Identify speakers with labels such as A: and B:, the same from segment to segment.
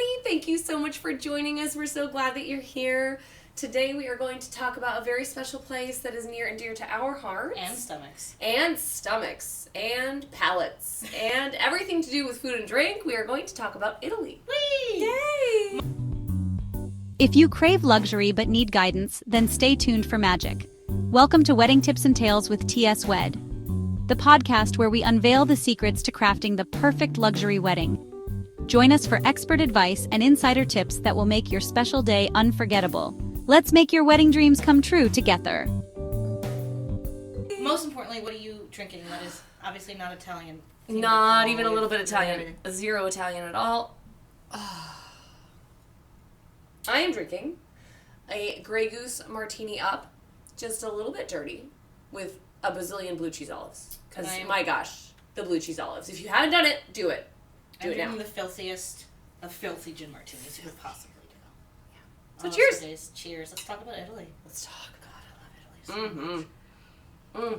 A: honey. Thank you so much for joining us. We're so glad that you're here. Today we are going to talk about a very special place that is near and dear to our hearts.
B: And stomachs.
A: And stomachs. And palates. And everything to do with food and drink. We are going to talk about Italy.
B: Whee!
A: Yay!
C: If you crave luxury but need guidance, then stay tuned for magic. Welcome to Wedding Tips and Tales with T.S. Wed, the podcast where we unveil the secrets to crafting the perfect luxury wedding. Join us for expert advice and insider tips that will make your special day unforgettable. Let's make your wedding dreams come true together.
B: Most importantly, what are you drinking that is obviously not Italian?
A: Not even a little bit Italian. Zero Italian at all. I am drinking a Grey Goose Martini Up, just a little bit dirty, with a bazillion blue cheese olives. Because, my gosh, the blue cheese olives. If you haven't done it, do it.
B: I'm drinking the filthiest of filthy gin martinis you could possibly do.
A: Yeah. So cheers.
B: Days. Cheers. Let's talk about Italy.
A: Let's talk.
B: God, I love Italy so much.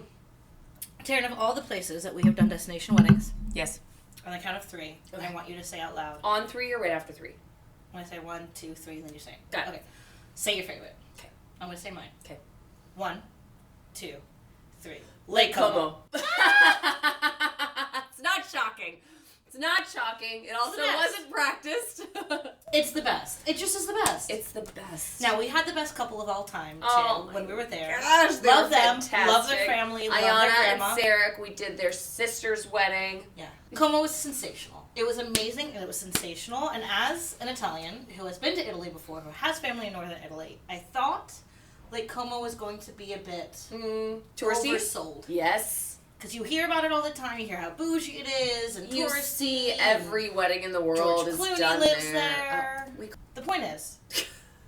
B: Taryn, of all the places that we have done destination weddings,
A: Yes.
B: on the count of three,
A: Okay.
B: I want you to say out loud.
A: On 3 or right after 3?
B: When I say 1, 2, 3, then you say it.
A: Got it.
B: Okay. Say your favorite.
A: Okay.
B: I'm going to say mine.
A: Okay.
B: 1, 2, 3. Lake Como.
A: It's not shocking. It's not shocking. It also wasn't practiced.
B: It's the best. It just is the best.
A: It's the best.
B: Now, we had the best couple of all time, too, when we were there.
A: Gosh, they
B: love
A: were
B: them.
A: fantastic.
B: Love their family. Love
A: Ayana
B: their grandma.
A: and Sarek, we did their sister's wedding.
B: Yeah. Como was sensational. It was amazing and it was sensational. And as an Italian who has been to Italy before, who has family in northern Italy, I thought Lake Como was going to be a bit
A: touristy?
B: oversold.
A: Yes.
B: Because you hear about it all the time. You hear how bougie it is and
A: You
B: touristy.
A: see every wedding in the world
B: George
A: is
B: Clooney
A: done
B: lives
A: there.
B: there. The point is,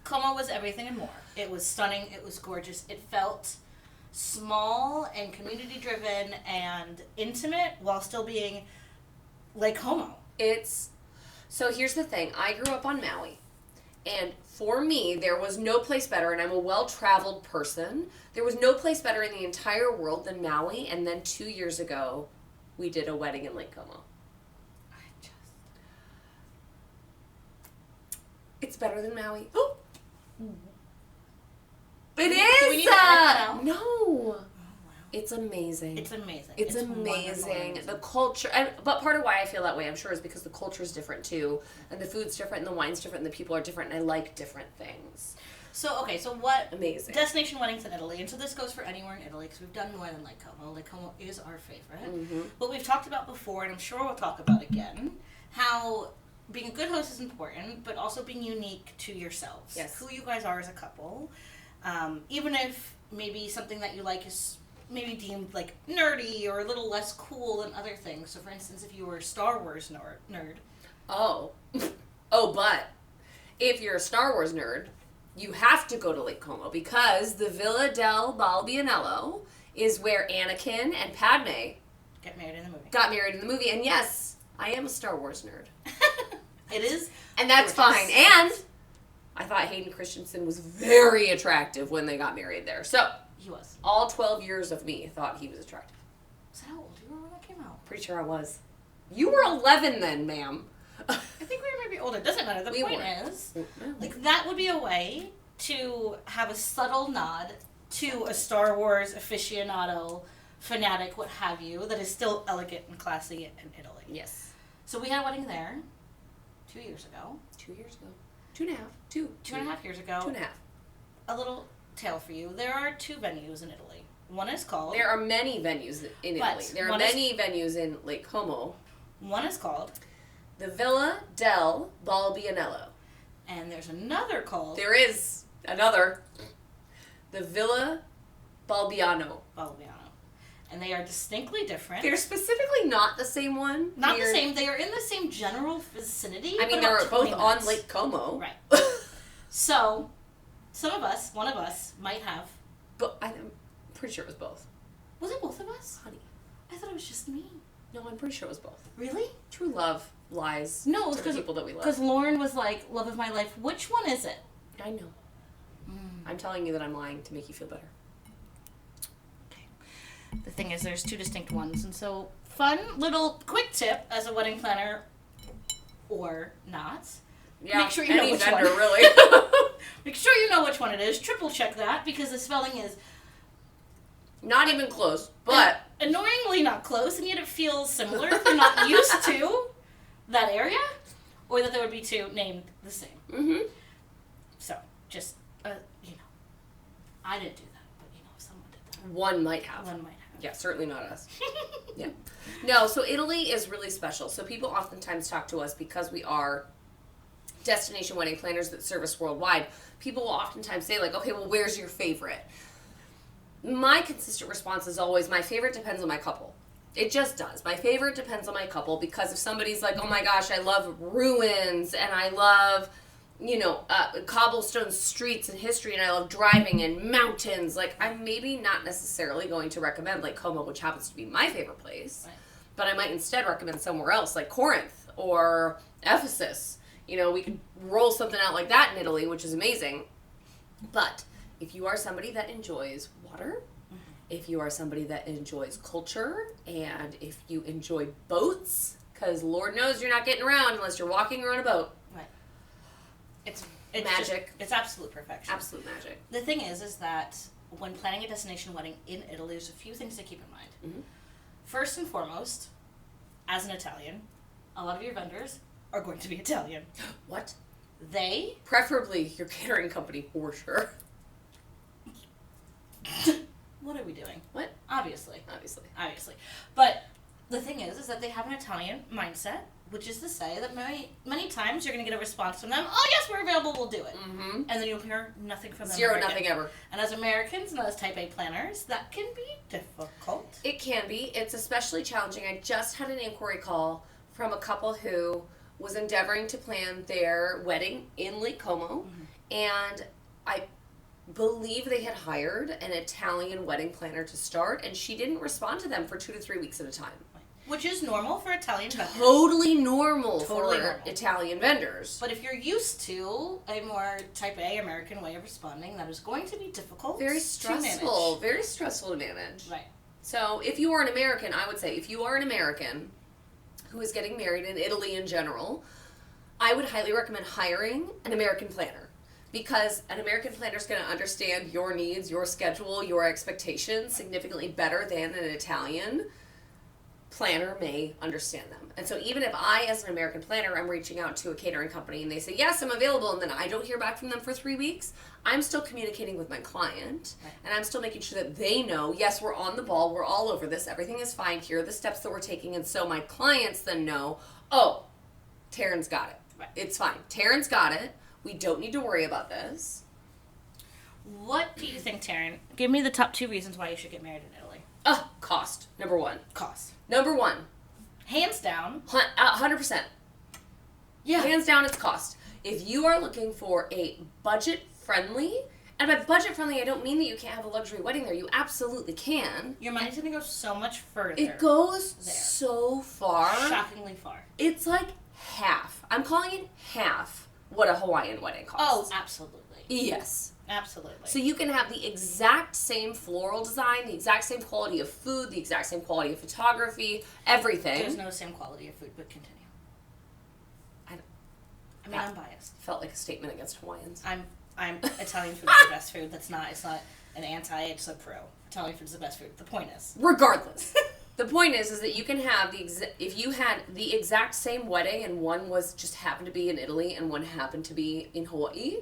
B: Como was everything and more. It was stunning. It was gorgeous. It felt small and community-driven and intimate while still being Lake Como.
A: So here's the thing. I grew up on Maui. And for me, there was no place better, and I'm a well-traveled person, there was no place better in the entire world than Maui, and then 2 years ago, we did a wedding in Lake Como. It's better than Maui. Oh! It is!
B: Do we need to edit that out?
A: No!
B: Oh, wow.
A: It's amazing.
B: It's amazing.
A: It's amazing. The culture, but part of why I feel that way, I'm sure, is because the culture is different too, and the food's different, and the wine's different, and the people are different, and I like different things.
B: So what?
A: Amazing.
B: Destination weddings in Italy, and so this goes for anywhere in Italy, because we've done more than Lake Como. Lake Como is our favorite.
A: Mm-hmm.
B: But we've talked about before, and I'm sure we'll talk about again, how being a good host is important, but also being unique to yourselves.
A: Yes.
B: Who you guys are as a couple. Even if maybe something that you like is maybe deemed like nerdy or a little less cool than other things. So for instance, if you were a Star Wars nerd.
A: Oh, but if you're a Star Wars nerd, you have to go to Lake Como because the Villa del Balbianello is where Anakin and Padme
B: Got married in the movie.
A: And yes, I am a Star Wars nerd.
B: It is.
A: And that's
B: gorgeous.
A: fine. And I thought Hayden Christensen was very attractive when they got married there. So
B: He was.
A: all 12 years of me thought he was attractive.
B: Is that how old you were when that came out?
A: Pretty sure I was. You were 11 then, ma'am.
B: I think we were maybe older. Doesn't matter. The point is, like, that would be a way to have a subtle nod to a Star Wars aficionado, fanatic, what have you, that is still elegant and classy in Italy.
A: Yes.
B: So we had a wedding there 2 years ago.
A: 2 years ago. 2.5. 2.
B: 2.5 years ago.
A: 2.5.
B: A little tale for you. There are 2 venues in Italy. One is called...
A: There are many venues in Italy. There are many venues in Lake Como.
B: One is called...
A: The Villa del Balbianello.
B: And there's another called...
A: There is another. The Villa Balbiano.
B: And they are distinctly different.
A: They're specifically not the same one.
B: Not the same. They are in the same general vicinity.
A: I mean, they're both on Lake Como.
B: Right. So, one of us might have...
A: But I'm pretty sure it was both.
B: Was it both of us?
A: Honey.
B: I thought it was just me.
A: No, I'm pretty sure it was both.
B: Really?
A: True love lies
B: No,
A: to the people that we love.
B: Because Lauren was like, love of my life. Which one is it?
A: I know. I'm telling you that I'm lying to make you feel better.
B: Okay. The thing is, there's 2 distinct ones. And so, fun little quick tip as a wedding planner or not.
A: Yeah,
B: make sure you know which
A: vendor,
B: one.
A: really.
B: Make sure you know which one it is. Triple check that, because the spelling is
A: not even close, but
B: annoyingly not close, and yet it feels similar if you're not used to that area, or that there would be two named the same.
A: Mm-hmm.
B: So, just, I didn't do that, but, someone did that.
A: One might have. Yeah, certainly not us. Yeah. No, so Italy is really special. So people oftentimes talk to us because we are destination wedding planners that service worldwide. People will oftentimes say, like, okay, well, where's your favorite? My consistent response is always, my favorite depends on my couple. It just does. My favorite depends on my couple, because if somebody's like, oh my gosh, I love ruins and I love, cobblestone streets and history and I love driving and mountains, like, I'm maybe not necessarily going to recommend Lake Como, which happens to be my favorite place, right. But I might instead recommend somewhere else like Corinth or Ephesus. We could roll something out like that in Italy, which is amazing. But if you are somebody that enjoys water, if you are somebody that enjoys culture, and if you enjoy boats, because Lord knows you're not getting around unless you're walking or on a boat. Right.
B: It's
A: magic.
B: It's absolute perfection.
A: Absolute magic.
B: The thing is that when planning a destination wedding in Italy, there's a few things to keep in mind. Mm-hmm. First and foremost, as an Italian, a lot of your vendors are going to be Italian.
A: What?
B: They?
A: Preferably your catering company, for sure.
B: What are we doing?
A: What?
B: Obviously.
A: Obviously.
B: But the thing is that they have an Italian mindset, which is to say that many times you're going to get a response from them, oh yes, we're available, we'll do it. Mm-hmm. And then you'll hear nothing from them.
A: Zero, nothing ever.
B: And as Americans and as Type A planners, that can be difficult.
A: It can be. It's especially challenging. I just had an inquiry call from a couple who was endeavoring to plan their wedding in Lake Como, and I believe they had hired an Italian wedding planner to start, and she didn't respond to them for 2 to 3 weeks at a time.
B: Which is normal for Italian vendors.
A: Totally normal for Italian vendors.
B: But if you're used to a more Type A American way of responding, that is going to be difficult.
A: Very stressful. Very stressful to manage.
B: Right.
A: So if you are an American, I would say, if you are an American who is getting married in Italy in general, I would highly recommend hiring an American planner. Because an American planner is going to understand your needs, your schedule, your expectations significantly better than an Italian planner may understand them. And so even if I, as an American planner, I'm reaching out to a catering company and they say, yes, I'm available, and then I don't hear back from them for 3 weeks, I'm still communicating with my client, and I'm still making sure that they know, yes, we're on the ball, we're all over this, everything is fine, here are the steps that we're taking, and so my clients then know, oh, Taryn's got it. Right. It's fine. Taryn's got it. We don't need to worry about this.
B: What do you think, Taryn? Give me the top 2 reasons why you should get married in Italy.
A: Cost. Number 1.
B: Cost.
A: Number 1.
B: Hands down.
A: 100%.
B: Yeah.
A: Hands down, it's cost. If you are looking for a budget-friendly, and by budget-friendly, I don't mean that you can't have a luxury wedding there. You absolutely can.
B: Your money's going to go so much further.
A: It goes so far.
B: Shockingly far.
A: It's like half. I'm calling it half what a Hawaiian wedding costs.
B: Oh, absolutely.
A: Yes.
B: Absolutely.
A: So you can have the exact same floral design, the exact same quality of food, the exact same quality of photography, everything.
B: There's no same quality of food, but continue. I'm biased.
A: Felt like a statement against Hawaiians.
B: I'm Italian food is the best food. It's not an anti, it's a pro. Italian food is the best food. The point is.
A: Regardless. The point is that you can have if you had the exact same wedding and one was just happened to be in Italy and one happened to be in Hawaii,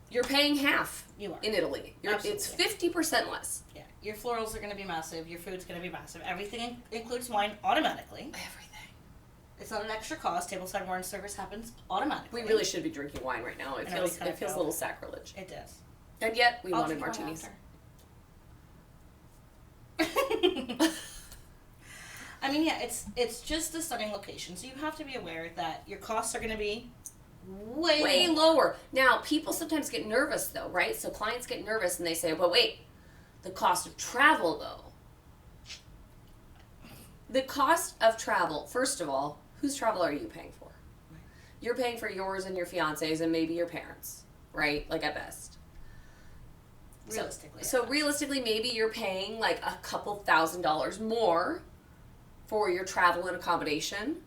A: you're paying half.
B: You are.
A: In Italy. It's 50% less.
B: Yeah. Your florals are going to be massive. Your food's going to be massive. Everything includes wine automatically.
A: Everything.
B: It's not an extra cost. Tableside wine service happens automatically.
A: We really should be drinking wine right now. It feels a little sacrilege.
B: It does.
A: And yet, we wanted martinis.
B: I mean, yeah, it's just a stunning location. So you have to be aware that your costs are going to be way
A: lower. Now, people sometimes get nervous, though, right? So clients get nervous and they say, well, wait, the cost of travel, though. The cost of travel, first of all, whose travel are you paying for? Right. You're paying for yours and your fiance's and maybe your parents, right? Like, at best.
B: Realistically.
A: So realistically, maybe you're paying like a couple $1,000s more for your travel and accommodation.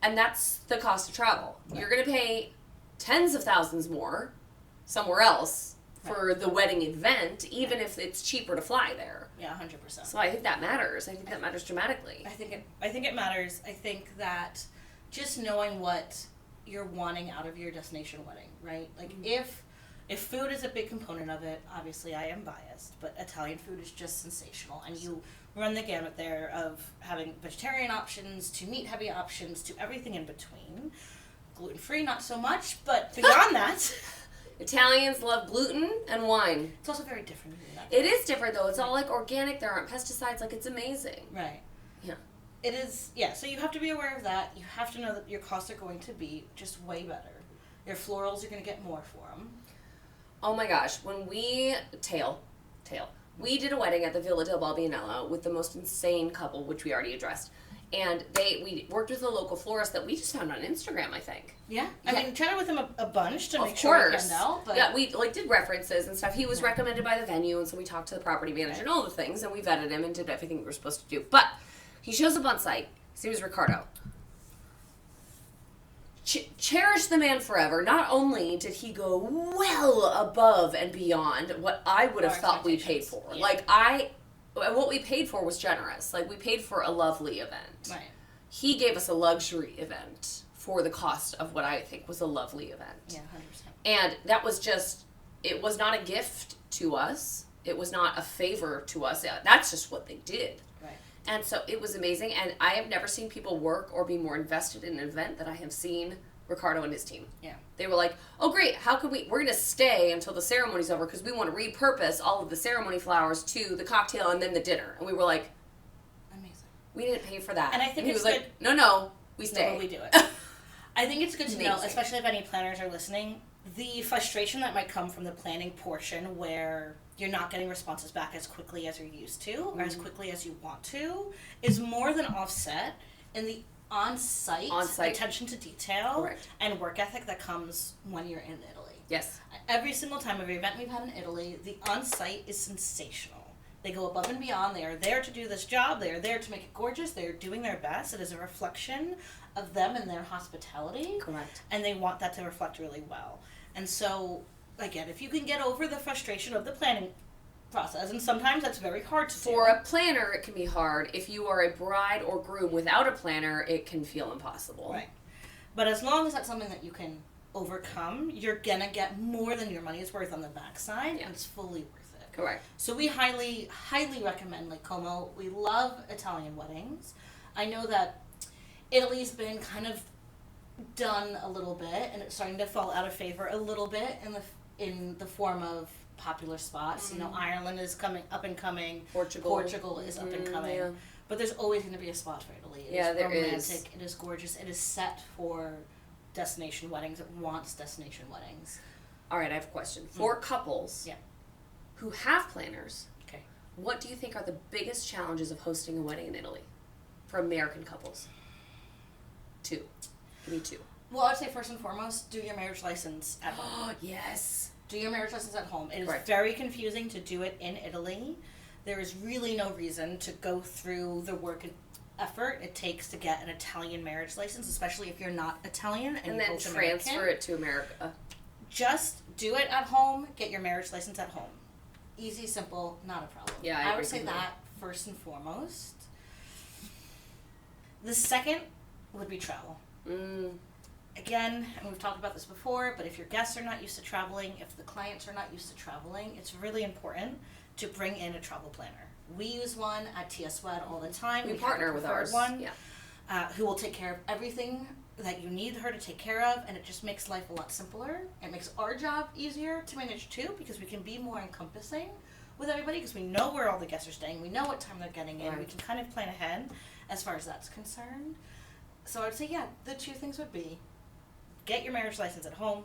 A: And that's the cost of travel. Right. You're going to pay tens of thousands more somewhere else for the wedding event, even if it's cheaper to fly there.
B: Yeah, 100%.
A: So I think that matters. I think that matters dramatically.
B: I think it matters. I think that just knowing what you're wanting out of your destination wedding, right? Like if food is a big component of it, obviously I am biased, but Italian food is just sensational, and you run the gamut there of having vegetarian options to meat-heavy options to everything in between. Gluten-free, not so much, but beyond that...
A: Italians love gluten and wine.
B: It's also very different than that.
A: It is different, though. It's all, like, organic. There aren't pesticides. Like, it's amazing.
B: Right.
A: Yeah.
B: It is, yeah, so you have to be aware of that. You have to know that your costs are going to be just way better. Your florals are going to get more for them.
A: Oh my gosh, when we, we did a wedding at the Villa del Balbianello with the most insane couple, which we already addressed. And we worked with a local florist that we just found on Instagram, I think.
B: Yeah. I mean, chatted with him a bunch to make sure we found out. But...
A: Yeah, we did references and stuff. He was recommended by the venue, and so we talked to the property manager and all the things, and we vetted him and did everything we were supposed to do. But he shows up on site. His name is Ricardo. Cherish the man forever. Not only did he go well above and beyond what I would have thought we paid for. Yeah. What we paid for was generous. Like, we paid for a lovely event.
B: Right.
A: He gave us a luxury event for the cost of what I think was a lovely event.
B: Yeah, 100%.
A: And that was just, it was not a gift to us. It was not a favor to us. That's just what they did.
B: Right.
A: And so it was amazing. And I have never seen people work or be more invested in an event than I have seen Ricardo and his team.
B: Yeah.
A: They were like, oh great, how can we're going to stay until the ceremony's over because we want to repurpose all of the ceremony flowers to the cocktail and then the dinner. And we were like,
B: amazing.
A: We didn't pay for that.
B: And I think
A: he
B: it's
A: was
B: good.
A: Like, no, we stay.
B: No, we do it. I think it's good to know, especially if any planners are listening, the frustration that might come from the planning portion where you're not getting responses back as quickly as you're used to or as quickly as you want to is more than offset in the on-site attention to detail and work ethic that comes when you're in Italy.
A: Yes.
B: Every single time, every event we've had in Italy, the on-site is sensational. They go above and beyond. They are there to do this job. They are there to make it gorgeous. They are doing their best. It is a reflection of them and their hospitality.
A: Correct.
B: And they want that to reflect really well. And so, again, if you can get over the frustration of the planning process, and sometimes that's very hard to do.
A: For a planner, it can be hard. If you are a bride or groom without a planner, it can feel impossible.
B: Right. But as long as that's something that you can overcome, you're gonna get more than your money is worth on the backside, and it's fully worth it.
A: Correct.
B: So we highly, highly recommend Lake Como. We love Italian weddings. I know that Italy's been kind of done a little bit, and it's starting to fall out of favor a little bit in the form of popular spots. Mm-hmm. You know, Ireland is up and coming. Portugal is up and coming. Yeah. But there's always going to be a spot for Italy. It is romantic. It is gorgeous. It is set for destination weddings. It wants destination weddings.
A: All right, I have a question. For couples who have planners, what do you think are the biggest challenges of hosting a wedding in Italy for American couples? 2. Give me 2.
B: Well, I would say first and foremost, do your marriage license at home.
A: Yes.
B: Do your marriage license at home. It is very confusing to do it in Italy. There is really no reason to go through the work and effort it takes to get an Italian marriage license, especially if you're not Italian and
A: then transfer it to America.
B: Just do it at home. Get your marriage license at home. Easy, simple, not a problem.
A: Yeah,
B: I would say that first and foremost. The second would be travel. Again, and we've talked about this before, but if your guests are not used to traveling, if the clients are not used to traveling, it's really important to bring in a travel planner. We use one at TS Wed all the time.
A: We partner with ours.
B: One, who will take care of everything that you need her to take care of, and it just makes life a lot simpler. It makes our job easier to manage too, because we can be more encompassing with everybody, because we know where all the guests are staying. We know what time they're getting in. We can kind of plan ahead as far as that's concerned. So I would say, the 2 things would be get your marriage license at home.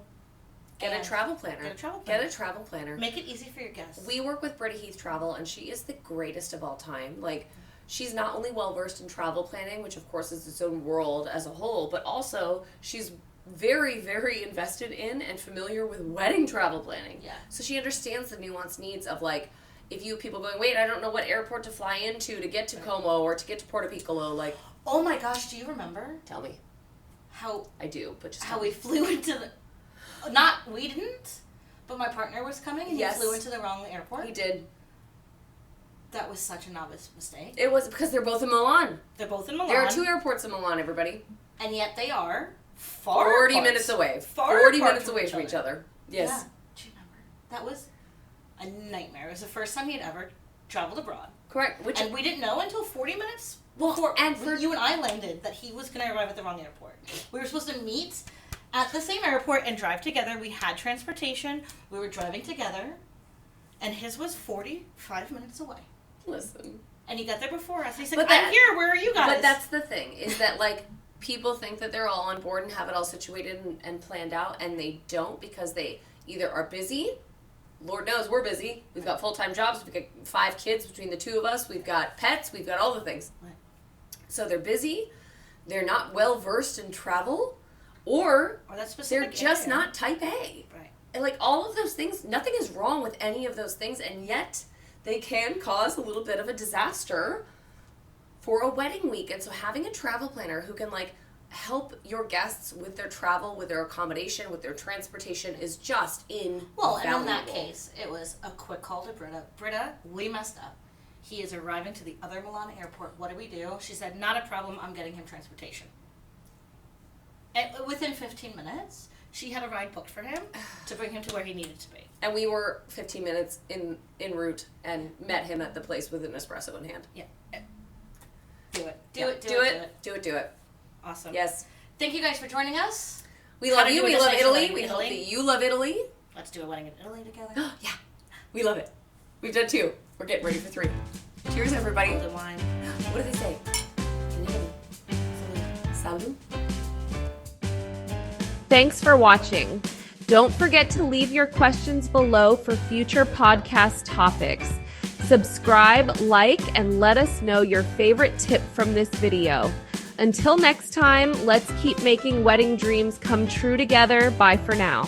A: Get a travel planner.
B: Make it easy for your guests.
A: We work with Britta Heath Travel, and she is the greatest of all time. Like, she's not only well-versed in travel planning, which of course is its own world as a whole, but also she's very, very invested in and familiar with wedding travel planning.
B: Yeah.
A: So she understands the nuanced needs of, like, if you have people going, wait, I don't know what airport to fly into to get to Como or to get to Porto Piccolo, like...
B: Oh my gosh, do you remember?
A: Tell me.
B: how
A: I do, but just
B: how we flew into the... Not, we didn't, but my partner was coming and he flew into the wrong airport.
A: He did.
B: That was such a novice mistake.
A: It was because they're both in Milan.
B: They're both in Milan.
A: There are 2 airports in Milan, everybody.
B: And yet they are far
A: 40
B: apart.
A: minutes away.
B: Far
A: 40
B: apart
A: minutes away from each other. Yes.
B: Yeah. Do you remember? That was a nightmare. It was the first time he had ever traveled abroad.
A: Correct.
B: And we didn't know until 40 minutes
A: before
B: you and I landed that he was going to arrive at the wrong airport. We were supposed to meet at the same airport and drive together. We had transportation. We were driving together. And his was 45 minutes away.
A: Listen.
B: And he got there before us. He said, I'm here. Where are you guys?
A: But that's the thing, is that, like, people think that they're all on board and have it all situated and planned out, and they don't, because they either are busy. Lord knows we're busy. We've got full-time jobs. We've got 5 kids between the 2 of us. We've got pets. We've got all the things.
B: Right.
A: So they're busy. They're not well-versed in travel. Or they're just not type A.
B: Right.
A: And, like, all of those things, nothing is wrong with any of those things, and yet they can cause a little bit of a disaster for a wedding week. And so having a travel planner who can, like, help your guests with their travel, with their accommodation, with their transportation is just invaluable.
B: Well, and in that case, it was a quick call to Britta. Britta, we messed up. He is arriving to the other Milan airport. What do we do? She said, not a problem. I'm getting him transportation. And within 15 minutes, she had a ride booked for him to bring him to where he needed to be.
A: And we were 15 minutes en route and met him at the place with an espresso in hand.
B: Yeah. Do it.
A: Do it.
B: Awesome.
A: Yes.
B: Thank you guys for joining us.
A: We love you. We love Italy. We hope that you love Italy.
B: Let's do a wedding in Italy together.
A: Yeah. We love it. We've done 2. We're getting ready for 3. Cheers, everybody.
B: Golden wine.
A: What do they say? In Italy. Salud.
D: Thanks for watching. Don't forget to leave your questions below for future podcast topics. Subscribe, like, and let us know your favorite tip from this video. Until next time, let's keep making wedding dreams come true together. Bye for now.